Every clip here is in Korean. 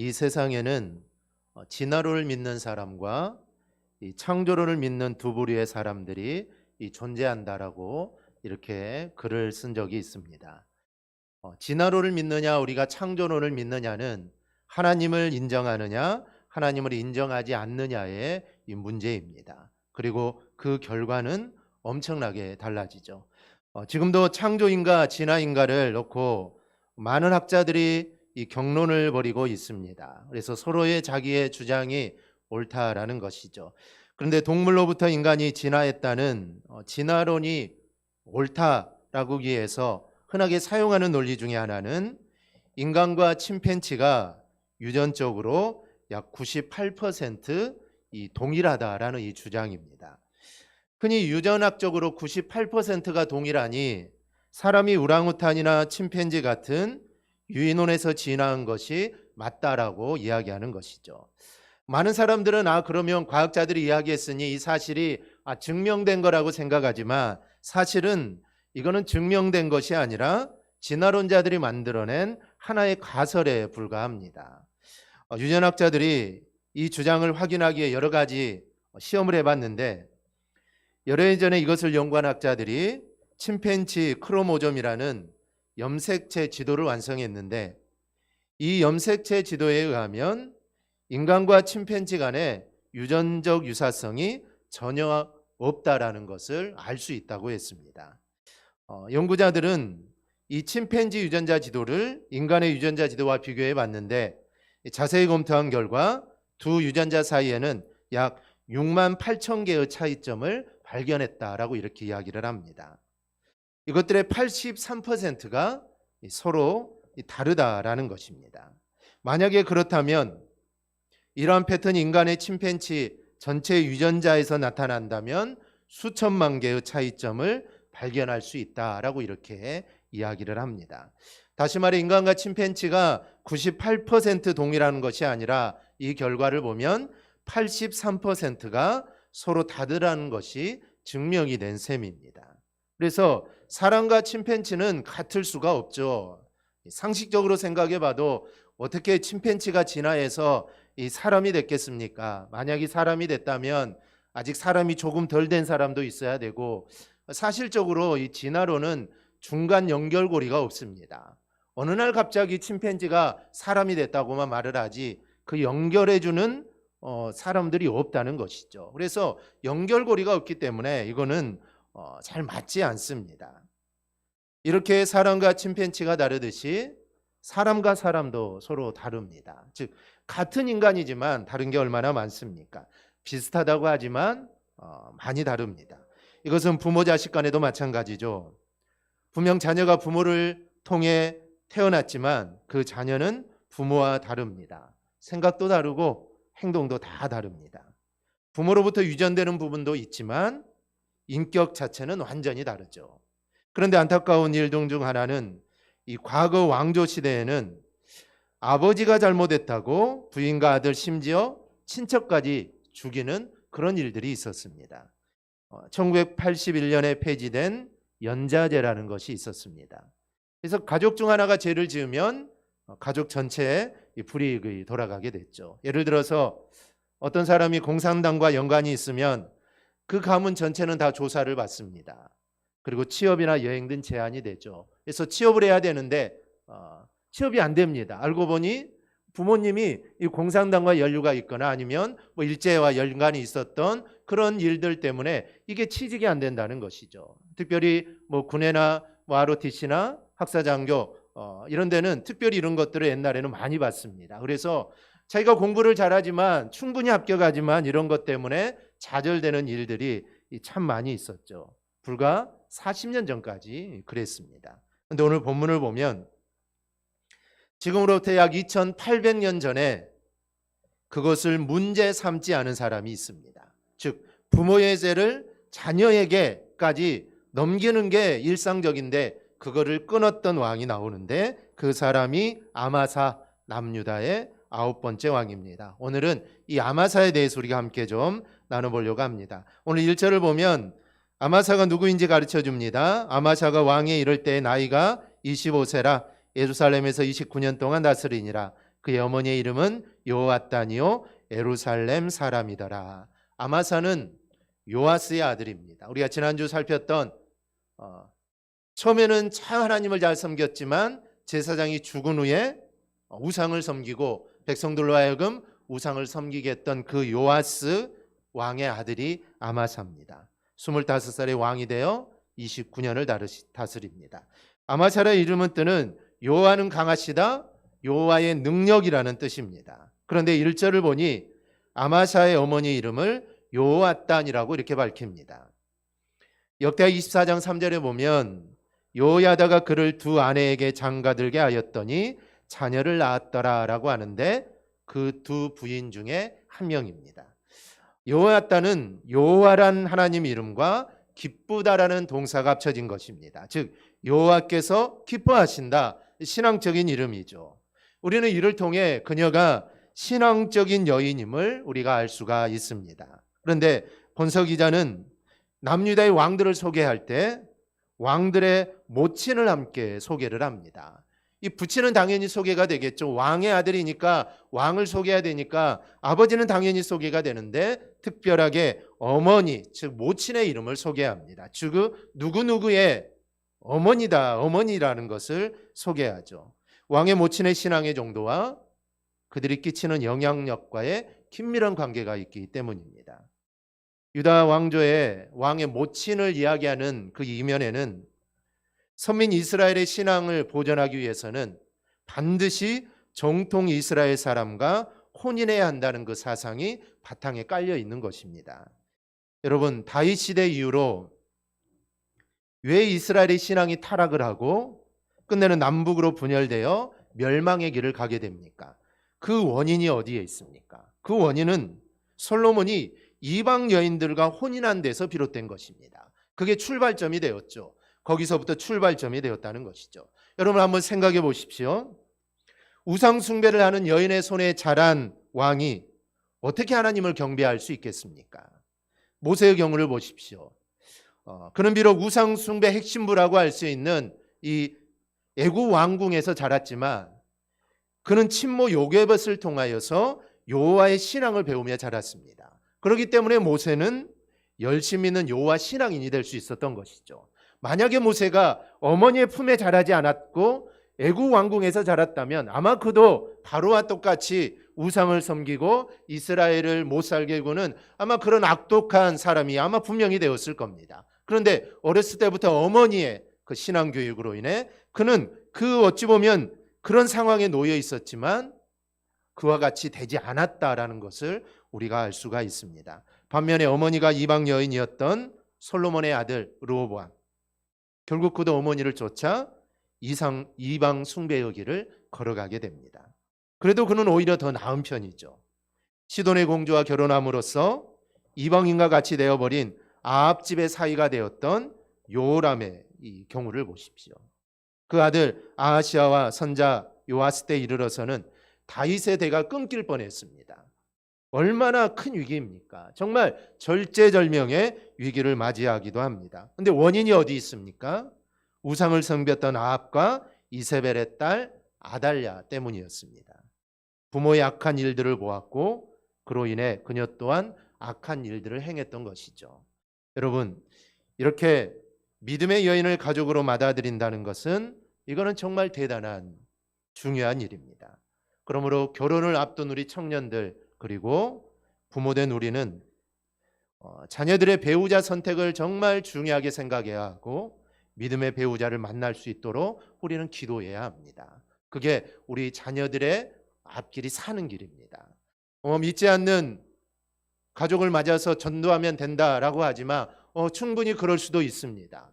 이 세상에는 진화론을 믿는 사람과 이 창조론을 믿는 두 부류의 사람들이 존재한다라고 이렇게 글을 쓴 적이 있습니다. 진화론을 믿느냐 우리가 창조론을 믿느냐는 하나님을 인정하느냐 하나님을 인정하지 않느냐의 이 문제입니다. 그리고 그 결과는 엄청나게 달라지죠. 지금도 창조인가 진화인가를 놓고 많은 학자들이 이 경론을 벌이고 있습니다. 그래서 서로의 자기의 주장이 옳다라는 것이죠. 그런데 동물로부터 인간이 진화했다는 진화론이 옳다라고 위해서 흔하게 사용하는 논리 중에 하나는 인간과 침팬지가 유전적으로 약 98% 동일하다라는 이 주장입니다. 흔히 유전학적으로 98%가 동일하니 사람이 우랑우탄이나 침팬지 같은 유인원에서 진화한 것이 맞다라고 이야기하는 것이죠. 많은 사람들은 그러면 과학자들이 이야기했으니 이 사실이 증명된 거라고 생각하지만 사실은 이거는 증명된 것이 아니라 진화론자들이 만들어낸 하나의 가설에 불과합니다. 유전학자들이 이 주장을 확인하기 위해 여러 가지 시험을 해봤는데 여러 해 전에 이것을 연구한 학자들이 침팬지 크로모좀이라는 염색체 지도를 완성했는데 이 염색체 지도에 의하면 인간과 침팬지 간의 유전적 유사성이 전혀 없다라는 것을 알 수 있다고 했습니다. 연구자들은 이 침팬지 유전자 지도를 인간의 유전자 지도와 비교해 봤는데 자세히 검토한 결과 두 유전자 사이에는 약 6만 8천 개의 차이점을 발견했다라고 이렇게 이야기를 합니다. 이것들의 83%가 서로 다르다라는 것입니다. 만약에 그렇다면 이러한 패턴이 인간의 침팬지 전체 유전자에서 나타난다면 수천만 개의 차이점을 발견할 수 있다라고 이렇게 이야기를 합니다. 다시 말해 인간과 침팬지가 98% 동일한 것이 아니라 이 결과를 보면 83%가 서로 다르다는 것이 증명이 된 셈입니다. 그래서 사람과 침팬지는 같을 수가 없죠. 상식적으로 생각해 봐도 어떻게 침팬지가 진화해서 이 사람이 됐겠습니까? 만약에 사람이 됐다면 아직 사람이 조금 덜 된 사람도 있어야 되고 사실적으로 이 진화론은 중간 연결고리가 없습니다. 어느 날 갑자기 침팬지가 사람이 됐다고만 말을 하지 그 연결해주는 사람들이 없다는 것이죠. 그래서 연결고리가 없기 때문에 이거는 잘 맞지 않습니다. 이렇게 사람과 침팬지가 다르듯이 사람과 사람도 서로 다릅니다. 즉 같은 인간이지만 다른 게 얼마나 많습니까? 비슷하다고 하지만 많이 다릅니다. 이것은 부모 자식 간에도 마찬가지죠. 분명 자녀가 부모를 통해 태어났지만 그 자녀는 부모와 다릅니다. 생각도 다르고 행동도 다 다릅니다. 부모로부터 유전되는 부분도 있지만 인격 자체는 완전히 다르죠. 그런데 안타까운 일 중 하나는 이 과거 왕조 시대에는 아버지가 잘못했다고 부인과 아들 심지어 친척까지 죽이는 그런 일들이 있었습니다. 1981년에 폐지된 연자제라는 것이 있었습니다. 그래서 가족 중 하나가 죄를 지으면 가족 전체에 불이익이 돌아가게 됐죠. 예를 들어서 어떤 사람이 공산당과 연관이 있으면 그 가문 전체는 다 조사를 받습니다. 그리고 취업이나 여행 등 제한이 되죠. 그래서 취업을 해야 되는데 취업이 안 됩니다. 알고 보니 부모님이 이 공산당과 연루가 있거나 아니면 일제와 연관이 있었던 그런 일들 때문에 이게 취직이 안 된다는 것이죠. 특별히 군에나 ROTC나 학사장교 이런 데는 특별히 이런 것들을 옛날에는 많이 봤습니다. 그래서 자기가 공부를 잘하지만 충분히 합격하지만 이런 것 때문에 좌절되는 일들이 참 많이 있었죠. 불과 40년 전까지 그랬습니다. 그런데 오늘 본문을 보면 지금으로부터 약 2800년 전에 그것을 문제 삼지 않은 사람이 있습니다. 즉 부모의 죄를 자녀에게까지 넘기는 게 일상적인데 그거를 끊었던 왕이 나오는데 그 사람이 아마사 남유다의 9번째 왕입니다. 오늘은 이 아마사에 대해서 우리가 함께 좀 나눠보려고 합니다. 오늘 1절을 보면 아마사가 누구인지 가르쳐 줍니다. 아마사가 왕에 이를 때 나이가 25세라 예루살렘에서 29년 동안 다스리니라. 그의 어머니의 이름은 요아단이요 예루살렘 사람이더라. 아마사는 요아스의 아들입니다. 우리가 지난주 살폈던 처음에는 참 하나님을 잘 섬겼지만 제사장이 죽은 후에 우상을 섬기고 백성들로 하여금 우상을 섬기게 했던 그 요아스 왕의 아들이 아마사입니다. 25살의 왕이 되어 29년을 다스립니다. 아마사의 이름은 뜻은 여호와는 강하시다, 여호와의 능력이라는 뜻입니다. 그런데 1절을 보니 아마사의 어머니 이름을 요아단이라고 이렇게 밝힙니다. 역대하 24장 3절에 보면 여호야다가 그를 두 아내에게 장가들게 하였더니 자녀를 낳았더라 라고 하는데 그 두 부인 중에 한 명입니다. 여호야다는 여호와란 하나님 이름과 기쁘다라는 동사가 합쳐진 것입니다. 즉 여호와께서 기뻐하신다, 신앙적인 이름이죠. 우리는 이를 통해 그녀가 신앙적인 여인임을 우리가 알 수가 있습니다. 그런데 본서 기자는 남유다의 왕들을 소개할 때 왕들의 모친을 함께 소개를 합니다. 이 부친은 당연히 소개가 되겠죠. 왕의 아들이니까 왕을 소개해야 되니까 아버지는 당연히 소개가 되는데 특별하게 어머니, 즉 모친의 이름을 소개합니다. 즉 누구누구의 어머니다, 어머니라는 것을 소개하죠. 왕의 모친의 신앙의 정도와 그들이 끼치는 영향력과의 긴밀한 관계가 있기 때문입니다. 유다 왕조의 왕의 모친을 이야기하는 그 이면에는 선민 이스라엘의 신앙을 보존하기 위해서는 반드시 정통 이스라엘 사람과 혼인해야 한다는 그 사상이 바탕에 깔려 있는 것입니다. 여러분, 다윗 시대 이후로 왜 이스라엘의 신앙이 타락을 하고 끝내는 남북으로 분열되어 멸망의 길을 가게 됩니까? 그 원인이 어디에 있습니까? 그 원인은 솔로몬이 이방 여인들과 혼인한 데서 비롯된 것입니다. 그게 출발점이 되었죠. 거기서부터 출발점이 되었다는 것이죠. 여러분 한번 생각해 보십시오. 우상 숭배를 하는 여인의 손에 자란 왕이 어떻게 하나님을 경배할 수 있겠습니까? 모세의 경우를 보십시오. 그는 비록 우상 숭배 핵심부라고 할 수 있는 이 애굽 왕궁에서 자랐지만 그는 친모 요게벳을 통하여서 여호와의 신앙을 배우며 자랐습니다. 그렇기 때문에 모세는 열심히 있는 여호와 신앙인이 될 수 있었던 것이죠. 만약에 모세가 어머니의 품에 자라지 않았고 애굽 왕궁에서 자랐다면 아마 그도 바로와 똑같이 우상을 섬기고 이스라엘을 못 살게 구는 아마 그런 악독한 사람이 아마 분명히 되었을 겁니다. 그런데 어렸을 때부터 어머니의 그 신앙 교육으로 인해 그는 그 어찌 보면 그런 상황에 놓여 있었지만 그와 같이 되지 않았다라는 것을 우리가 알 수가 있습니다. 반면에 어머니가 이방 여인이었던 솔로몬의 아들 르호보암, 결국 그도 어머니를 쫓아 이방 숭배의 길을 걸어가게 됩니다. 그래도 그는 오히려 더 나은 편이죠. 시돈의 공주와 결혼함으로써 이방인과 같이 되어버린 아합 집의 사이가 되었던 요람의 이 경우를 보십시오. 그 아들 아하시아와 선자 요아스 때 이르러서는 다윗의 대가 끊길 뻔했습니다. 얼마나 큰 위기입니까? 정말 절제절명의 위기를 맞이하기도 합니다. 그런데 원인이 어디 있습니까? 우상을 섬겼던 아합과 이세벨의 딸 아달랴 때문이었습니다. 부모의 악한 일들을 보았고 그로 인해 그녀 또한 악한 일들을 행했던 것이죠. 여러분, 이렇게 믿음의 여인을 가족으로 받아들인다는 것은 이거는 정말 대단한 중요한 일입니다. 그러므로 결혼을 앞둔 우리 청년들 그리고 부모된 우리는 자녀들의 배우자 선택을 정말 중요하게 생각해야 하고 믿음의 배우자를 만날 수 있도록 우리는 기도해야 합니다. 그게 우리 자녀들의 앞길이 사는 길입니다. 믿지 않는 가족을 맞아서 전도하면 된다라고 하지만 충분히 그럴 수도 있습니다.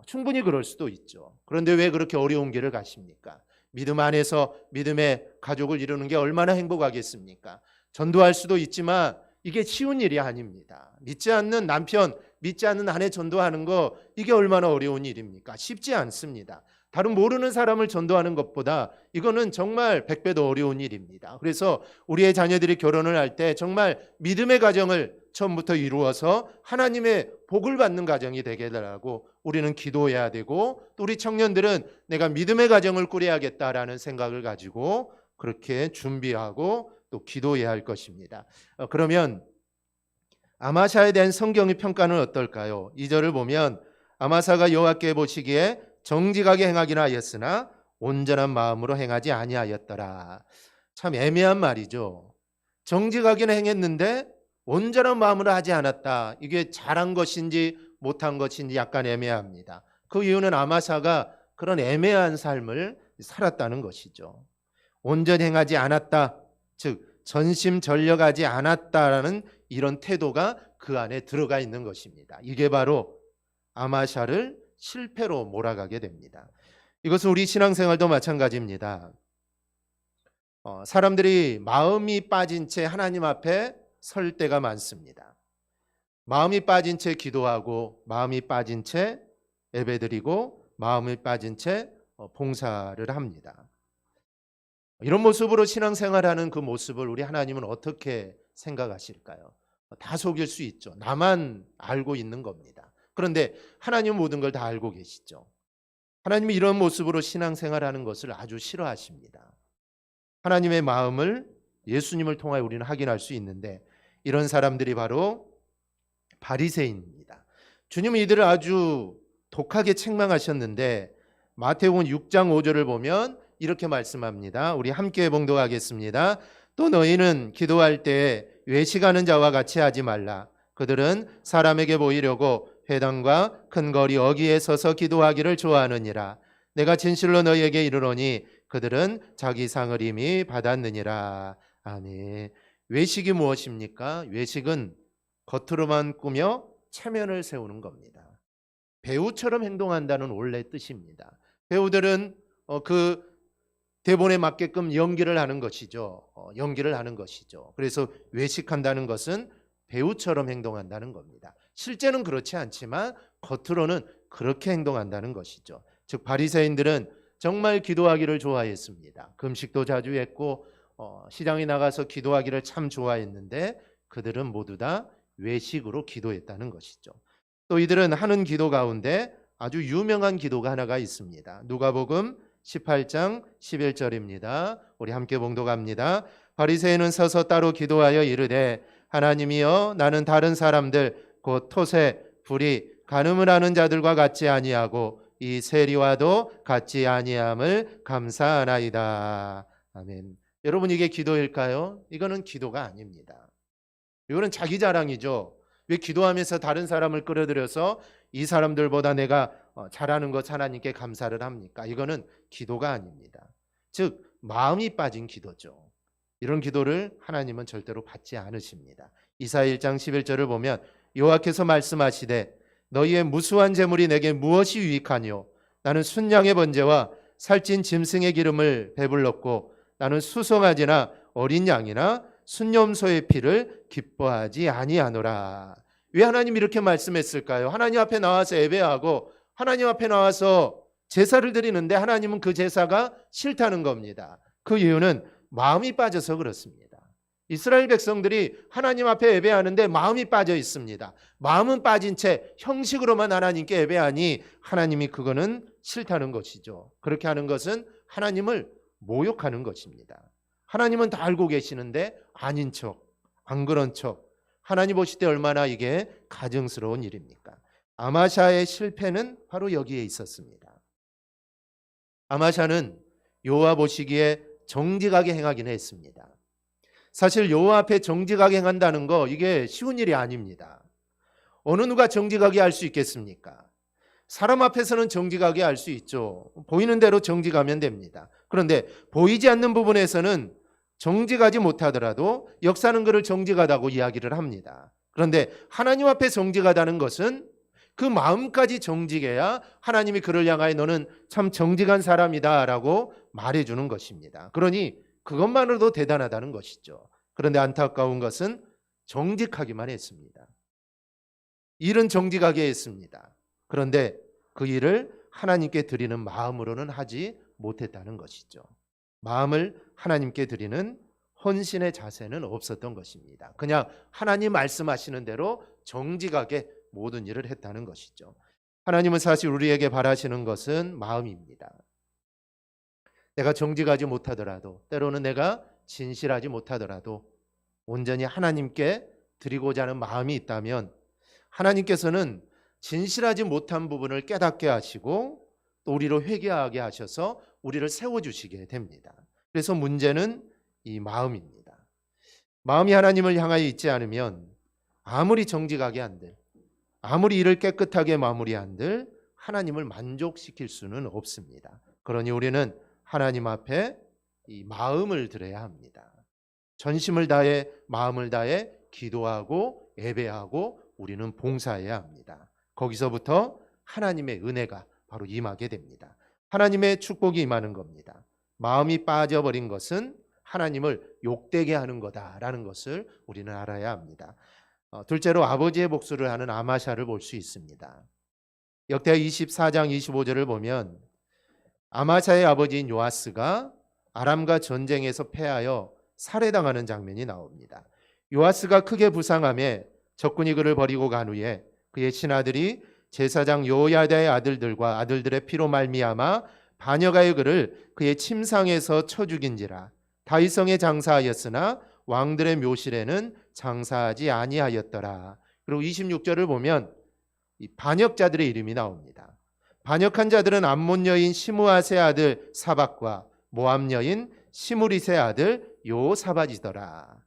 충분히 그럴 수도 있죠. 그런데 왜 그렇게 어려운 길을 가십니까? 믿음 안에서 믿음의 가족을 이루는 게 얼마나 행복하겠습니까? 전도할 수도 있지만 이게 쉬운 일이 아닙니다. 믿지 않는 남편, 믿지 않는 아내 전도하는 거 이게 얼마나 어려운 일입니까? 쉽지 않습니다. 다른 모르는 사람을 전도하는 것보다 이거는 정말 100배 더 어려운 일입니다. 그래서 우리의 자녀들이 결혼을 할 때 정말 믿음의 가정을 처음부터 이루어서 하나님의 복을 받는 가정이 되게 해달라고 우리는 기도해야 되고 또 우리 청년들은 내가 믿음의 가정을 꾸려야겠다라는 생각을 가지고 그렇게 준비하고 또 기도해야 할 것입니다. 그러면 아마샤에 대한 성경의 평가는 어떨까요? 2절을 보면 아마사가 여호와께 보시기에 정직하게 행하기는 하였으나 온전한 마음으로 행하지 아니하였더라. 참 애매한 말이죠. 정직하게는 행했는데 온전한 마음으로 하지 않았다. 이게 잘한 것인지 못한 것인지 약간 애매합니다. 그 이유는 아마사가 그런 애매한 삶을 살았다는 것이죠. 온전히 행하지 않았다. 즉 전심전력하지 않았다라는 이런 태도가 그 안에 들어가 있는 것입니다. 이게 바로 아마샤를 실패로 몰아가게 됩니다. 이것은 우리 신앙생활도 마찬가지입니다. 사람들이 마음이 빠진 채 하나님 앞에 설 때가 많습니다. 마음이 빠진 채 기도하고 마음이 빠진 채 예배드리고 마음이 빠진 채 봉사를 합니다. 이런 모습으로 신앙생활하는 그 모습을 우리 하나님은 어떻게 생각하실까요? 다 속일 수 있죠. 나만 알고 있는 겁니다. 그런데 하나님은 모든 걸 다 알고 계시죠. 하나님이 이런 모습으로 신앙생활하는 것을 아주 싫어하십니다. 하나님의 마음을 예수님을 통하여 우리는 확인할 수 있는데 이런 사람들이 바로 바리새인입니다. 주님은 이들을 아주 독하게 책망하셨는데 마태복음 6장 5절을 보면 이렇게 말씀합니다. 우리 함께 봉독하겠습니다. 또 너희는 기도할 때 외식하는 자와 같이 하지 말라. 그들은 사람에게 보이려고 회당과 큰 거리 어귀에 서서 기도하기를 좋아하느니라. 내가 진실로 너희에게 이르노니 그들은 자기 상을 이미 받았느니라. 아멘. 외식이 무엇입니까? 외식은 겉으로만 꾸며 체면을 세우는 겁니다. 배우처럼 행동한다는 원래 뜻입니다. 배우들은 그 대본에 맞게끔 연기를 하는 것이죠. 연기를 하는 것이죠. 그래서 외식한다는 것은 배우처럼 행동한다는 겁니다. 실제는 그렇지 않지만 겉으로는 그렇게 행동한다는 것이죠. 즉 바리새인들은 정말 기도하기를 좋아했습니다. 금식도 자주 했고 시장에 나가서 기도하기를 참 좋아했는데 그들은 모두 다 외식으로 기도했다는 것이죠. 또 이들은 하는 기도 가운데 아주 유명한 기도가 하나가 있습니다. 누가복음 18장 11절입니다. 우리 함께 봉독합니다. 바리새인은 서서 따로 기도하여 이르되 하나님이여 나는 다른 사람들 곧 토세, 불의, 간음을 하는 자들과 같지 아니하고 이 세리와도 같지 아니함을 감사하나이다. 아멘. 여러분 이게 기도일까요? 이거는 기도가 아닙니다. 이거는 자기 자랑이죠. 왜 기도하면서 다른 사람을 끌어들여서 이 사람들보다 내가 잘하는 것 하나님께 감사를 합니까? 이거는 기도가 아닙니다. 즉 마음이 빠진 기도죠. 이런 기도를 하나님은 절대로 받지 않으십니다. 이사야 1장 11절을 보면 여호와께서 말씀하시되 너희의 무수한 재물이 내게 무엇이 유익하뇨? 나는 순양의 번제와 살찐 짐승의 기름을 배불렀고 나는 수송아지나 어린 양이나 순염소의 피를 기뻐하지 아니하노라. 왜 하나님 이렇게 말씀했을까요? 하나님 앞에 나와서 예배하고 하나님 앞에 나와서 제사를 드리는데 하나님은 그 제사가 싫다는 겁니다. 그 이유는 마음이 빠져서 그렇습니다. 이스라엘 백성들이 하나님 앞에 예배하는데 마음이 빠져 있습니다. 마음은 빠진 채 형식으로만 하나님께 예배하니 하나님이 그거는 싫다는 것이죠. 그렇게 하는 것은 하나님을 모욕하는 것입니다. 하나님은 다 알고 계시는데 아닌 척, 안 그런 척. 하나님 보실 때 얼마나 이게 가증스러운 일입니까? 아마샤의 실패는 바로 여기에 있었습니다. 아마샤는 여호와 보시기에 정직하게 행하기는 했습니다. 사실 여호와 앞에 정직하게 행한다는 거 이게 쉬운 일이 아닙니다. 어느 누가 정직하게 할 수 있겠습니까? 사람 앞에서는 정직하게 할 수 있죠. 보이는 대로 정직하면 됩니다. 그런데 보이지 않는 부분에서는 정직하지 못하더라도 역사는 그를 정직하다고 이야기를 합니다. 그런데 하나님 앞에 정직하다는 것은 그 마음까지 정직해야 하나님이 그를 향하여 너는 참 정직한 사람이다 라고 말해주는 것입니다. 그러니 그것만으로도 대단하다는 것이죠. 그런데 안타까운 것은 정직하기만 했습니다. 일은 정직하게 했습니다. 그런데 그 일을 하나님께 드리는 마음으로는 하지 못했다는 것이죠. 마음을 하나님께 드리는 헌신의 자세는 없었던 것입니다. 그냥 하나님 말씀하시는 대로 정직하게 모든 일을 했다는 것이죠. 하나님은 사실 우리에게 바라시는 것은 마음입니다. 내가 정직하지 못하더라도, 때로는 내가 진실하지 못하더라도 온전히 하나님께 드리고자 하는 마음이 있다면 하나님께서는 진실하지 못한 부분을 깨닫게 하시고 또 우리로 회개하게 하셔서 우리를 세워주시게 됩니다. 그래서 문제는 이 마음입니다. 마음이 하나님을 향하여 있지 않으면 아무리 정직하게 한들, 아무리 일을 깨끗하게 마무리한들 하나님을 만족시킬 수는 없습니다. 그러니 우리는 하나님 앞에 이 마음을 드려야 합니다. 전심을 다해 마음을 다해 기도하고 예배하고 우리는 봉사해야 합니다. 거기서부터 하나님의 은혜가 바로 임하게 됩니다. 하나님의 축복이 임하는 겁니다. 마음이 빠져버린 것은 하나님을 욕되게 하는 거다라는 것을 우리는 알아야 합니다. 둘째로 아버지의 복수를 하는 아마샤를 볼 수 있습니다. 역대하 24장 25절을 보면 아마샤의 아버지인 요아스가 아람과 전쟁에서 패하여 살해당하는 장면이 나옵니다. 요아스가 크게 부상하며 적군이 그를 버리고 간 후에 그의 신하들이 제사장 요야다의 아들들과 아들들의 피로 말미암아 반역하여 그를 그의 침상에서 쳐 죽인지라. 다윗성에 장사하였으나 왕들의 묘실에는 장사하지 아니하였더라. 그리고 26절을 보면 이 반역자들의 이름이 나옵니다. 반역한 자들은 암몬 여인 시므아세 아들 사박과 모압 여인 시므리세 아들 요사바지더라.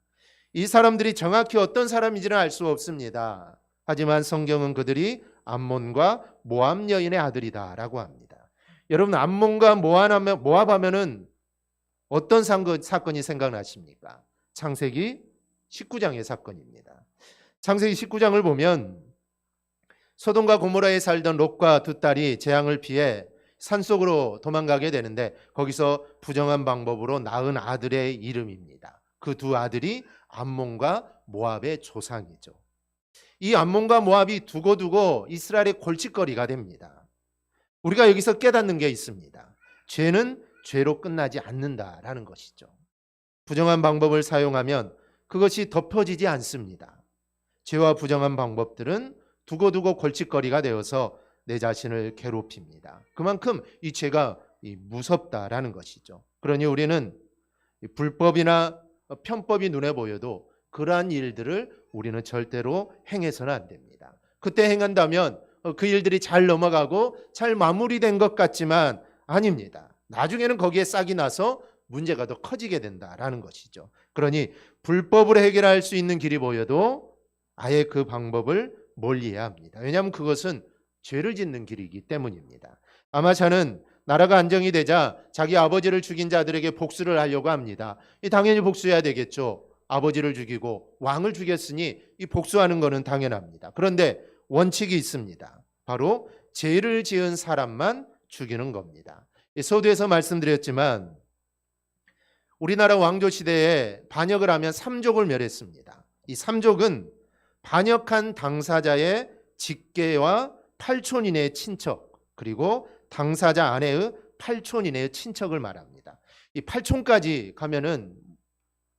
이 사람들이 정확히 어떤 사람인지는 알 수 없습니다. 하지만 성경은 그들이 암몬과 모압 여인의 아들이다라고 합니다. 여러분, 암몬과 모압 하면은 어떤 사건이 생각나십니까? 창세기 19장의 사건입니다. 창세기 19장을 보면 소돔과 고모라에 살던 롯과 두 딸이 재앙을 피해 산속으로 도망가게 되는데 거기서 부정한 방법으로 낳은 아들의 이름입니다. 그 두 아들이 암몬과 모압의 조상이죠. 이 암몬과 모압이 두고두고 이스라엘의 골칫거리가 됩니다. 우리가 여기서 깨닫는 게 있습니다. 죄는 죄로 끝나지 않는다라는 것이죠. 부정한 방법을 사용하면 그것이 덮어지지 않습니다. 죄와 부정한 방법들은 두고두고 골칫거리가 되어서 내 자신을 괴롭힙니다. 그만큼 이 죄가 무섭다라는 것이죠. 그러니 우리는 불법이나 편법이 눈에 보여도 그러한 일들을 우리는 절대로 행해서는 안 됩니다. 그때 행한다면 그 일들이 잘 넘어가고 잘 마무리된 것 같지만 아닙니다. 나중에는 거기에 싹이 나서 문제가 더 커지게 된다라는 것이죠. 그러니 불법으로 해결할 수 있는 길이 보여도 아예 그 방법을 멀리해야 합니다. 왜냐하면 그것은 죄를 짓는 길이기 때문입니다. 아마샤는 나라가 안정이 되자 자기 아버지를 죽인 자들에게 복수를 하려고 합니다. 당연히 복수해야 되겠죠. 아버지를 죽이고 왕을 죽였으니 이 복수하는 것은 당연합니다. 그런데 원칙이 있습니다. 바로 죄를 지은 사람만 죽이는 겁니다. 서두에서 말씀드렸지만 우리나라 왕조 시대에 반역을 하면 삼족을 멸했습니다. 이 삼족은 반역한 당사자의 직계와 8촌 이내의 친척, 그리고 당사자 아내의 8촌 이내의 친척을 말합니다. 이 8촌까지 가면은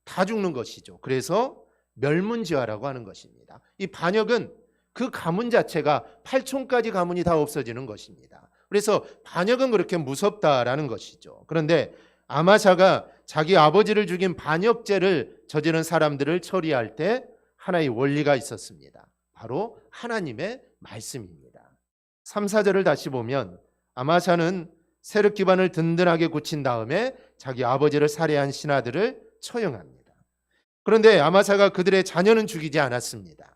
다 죽는 것이죠. 그래서 멸문지화라고 하는 것입니다. 이 반역은 그 가문 자체가 8촌까지 가문이 다 없어지는 것입니다. 그래서 반역은 그렇게 무섭다라는 것이죠. 그런데 아마샤가 자기 아버지를 죽인 반역죄를 저지른 사람들을 처리할 때 하나의 원리가 있었습니다. 바로 하나님의 말씀입니다. 3, 4절을 다시 보면 아마샤는 세력 기반을 든든하게 굳힌 다음에 자기 아버지를 살해한 신하들을 처형합니다. 그런데 아마샤가 그들의 자녀는 죽이지 않았습니다.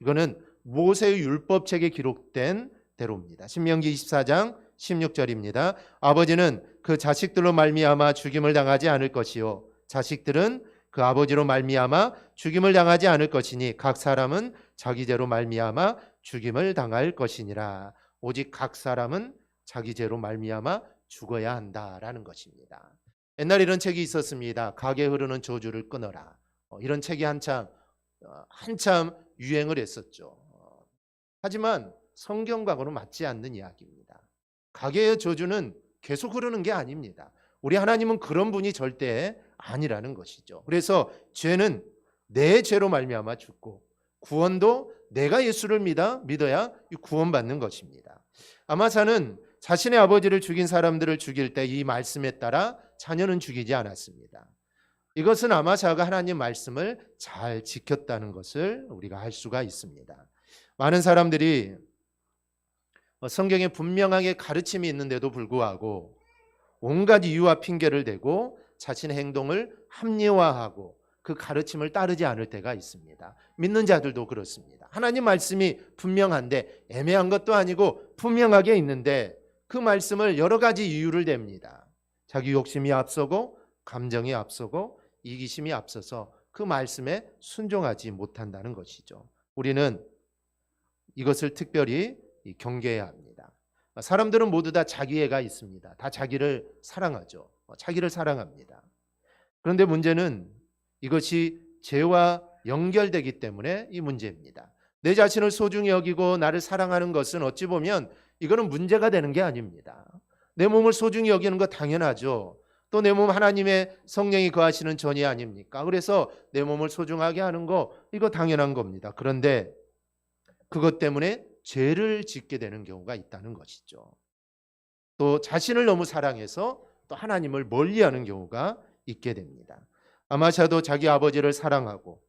이거는 모세의 율법책에 기록된 대로입니다. 신명기 24장 16절입니다. 아버지는 그 자식들로 말미암아 죽임을 당하지 않을 것이요 자식들은 그 아버지로 말미암아 죽임을 당하지 않을 것이니 각 사람은 자기 죄로 말미암아 죽임을 당할 것이니라. 오직 각 사람은 자기 죄로 말미암아 죽어야 한다라는 것입니다. 옛날에 이런 책이 있었습니다. 각에 흐르는 저주를 끊어라. 이런 책이 한참 유행을 했었죠. 하지만 성경과는 맞지 않는 이야기입니다. 각의 저주는 계속 흐르는 게 아닙니다. 우리 하나님은 그런 분이 절대 아니라는 것이죠. 그래서 죄는 내 죄로 말미암아 죽고 구원도 내가 예수를 믿어야 구원받는 것입니다. 아마샤는 자신의 아버지를 죽인 사람들을 죽일 때 이 말씀에 따라 자녀는 죽이지 않았습니다. 이것은 아마샤가 하나님 말씀을 잘 지켰다는 것을 우리가 알 수가 있습니다. 많은 사람들이 성경에 분명하게 가르침이 있는데도 불구하고 온갖 이유와 핑계를 대고 자신의 행동을 합리화하고 그 가르침을 따르지 않을 때가 있습니다. 믿는 자들도 그렇습니다. 하나님 말씀이 분명한데 애매한 것도 아니고 분명하게 있는데 그 말씀을 여러 가지 이유를 댑니다. 자기 욕심이 앞서고 감정이 앞서고 이기심이 앞서서 그 말씀에 순종하지 못한다는 것이죠. 우리는 이것을 특별히 경계해야 합니다. 사람들은 모두 다 자기애가 있습니다. 다 자기를 사랑하죠. 자기를 사랑합니다. 그런데 문제는 이것이 죄와 연결되기 때문에 이 문제입니다. 내 자신을 소중히 여기고 나를 사랑하는 것은 어찌 보면 이거는 문제가 되는 게 아닙니다. 내 몸을 소중히 여기는 거 당연하죠. 또 내 몸 하나님의 성령이 거하시는 전이 아닙니까? 그래서 내 몸을 소중하게 하는 거 이거 당연한 겁니다. 그런데 그것 때문에 죄를 짓게 되는 경우가 있다는 것이죠. 또 자신을 너무 사랑해서 또 하나님을 멀리하는 경우가 있게 됩니다. 아마샤도 자기 아버지를 사랑하고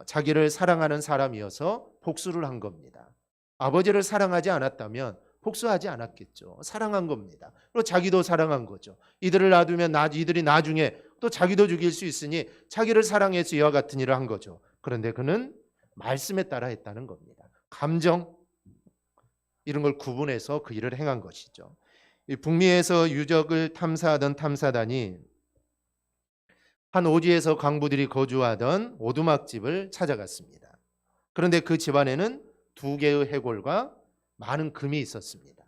자기를 사랑하는 사람이어서 복수를 한 겁니다. 아버지를 사랑하지 않았다면 복수하지 않았겠죠. 사랑한 겁니다. 그리고 자기도 사랑한 거죠. 이들을 놔두면 이들이 나중에 또 자기도 죽일 수 있으니 자기를 사랑해서 이와 같은 일을 한 거죠. 그런데 그는 말씀에 따라 했다는 겁니다. 감정 이런 걸 구분해서 그 일을 행한 것이죠. 이 북미에서 유적을 탐사하던 탐사단이 한 오지에서 광부들이 거주하던 오두막집을 찾아갔습니다. 그런데 그 집안에는 2개의 해골과 많은 금이 있었습니다.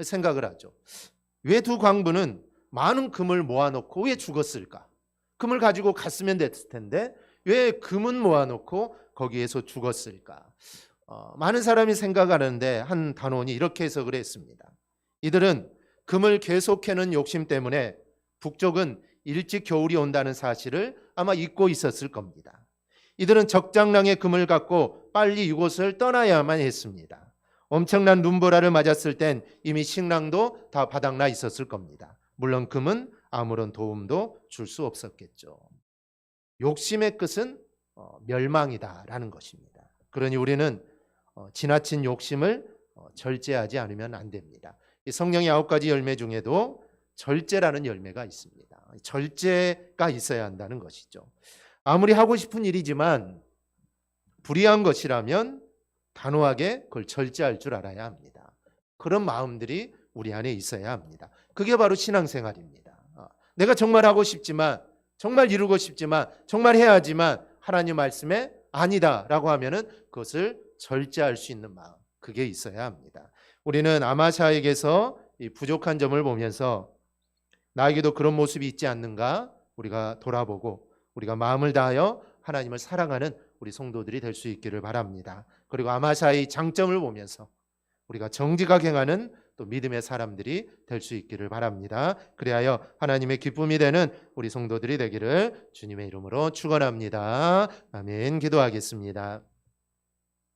생각을 하죠. 왜 두 광부는 많은 금을 모아놓고 왜 죽었을까? 금을 가지고 갔으면 됐을 텐데 왜 금은 모아놓고 거기에서 죽었을까? 많은 사람이 생각하는데 한 단원이 이렇게 해석을 했습니다. 이들은 금을 계속 캐는 욕심 때문에 북쪽은 일찍 겨울이 온다는 사실을 아마 잊고 있었을 겁니다. 이들은 적장량의 금을 갖고 빨리 이곳을 떠나야만 했습니다. 엄청난 눈보라를 맞았을 땐 이미 식량도 다 바닥나 있었을 겁니다. 물론 금은 아무런 도움도 줄 수 없었겠죠. 욕심의 끝은 멸망이다라는 것입니다. 그러니 우리는 지나친 욕심을 절제하지 않으면 안 됩니다. 이 성령의 9가지 열매 중에도 절제라는 열매가 있습니다. 절제가 있어야 한다는 것이죠. 아무리 하고 싶은 일이지만 불의한 것이라면 단호하게 그걸 절제할 줄 알아야 합니다. 그런 마음들이 우리 안에 있어야 합니다. 그게 바로 신앙생활입니다. 내가 정말 하고 싶지만 정말 이루고 싶지만 정말 해야 하지만 하나님 말씀에 아니다라고 하면은 그것을 절제할 수 있는 마음 그게 있어야 합니다. 우리는 아마샤에게서 이 부족한 점을 보면서 나에게도 그런 모습이 있지 않는가 우리가 돌아보고 우리가 마음을 다하여 하나님을 사랑하는 우리 성도들이 될 수 있기를 바랍니다. 그리고 아마샤의 장점을 보면서 우리가 정직하게 행하는 또 믿음의 사람들이 될 수 있기를 바랍니다. 그리하여 하나님의 기쁨이 되는 우리 성도들이 되기를 주님의 이름으로 축원합니다. 아멘. 기도하겠습니다.